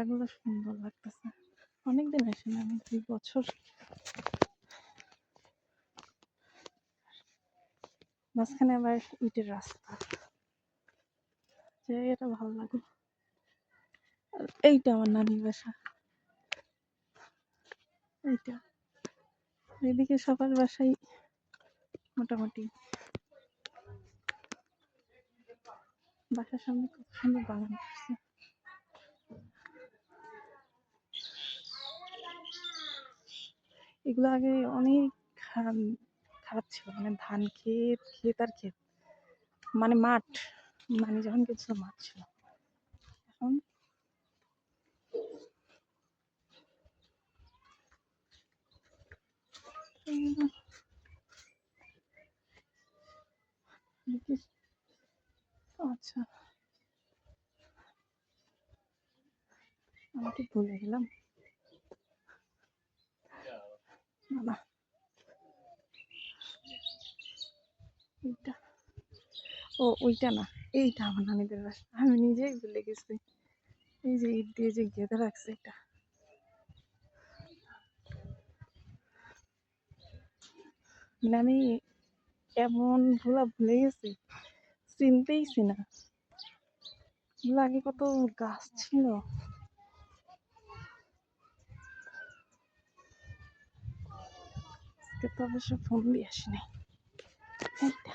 রাস্তাগুলো সুন্দর লাগতেছে। অনেকদিন আসি না আমি, 2 বছর। মাঝখানে আবার ইটের রাস্তা, জায়গাটা ভালো লাগে। আর এইটা আমার নানির বাসা, এইটা। এদিকে সবার বাসাই মোটামুটি। বাসার সামনে কত সুন্দর বাগান করছে। এগুলো আগে অনেক খারাপ ছিল, মানে ধান ক্ষেত, ক্ষেত আর ক্ষেত, মানে মাঠ। মানে যখন গেছিল মাঠ ছিল। এখন আচ্ছা, আমি কি ভুলে গেলাম। না, এইটা, ও ওইটা না, এইটা আমার নানিদের বাসা। আমি নিজেই ভুলে গেছি। এই যে ইট দিয়ে যে গেঁথে রাখছে এটা। মানে আমি এমন ভুলে গেছি, চিনতেইছি না। আগে কত গাছ ছিল। আজকে তো অবশ্য ফোন দিয়ে আসিনি। এইটা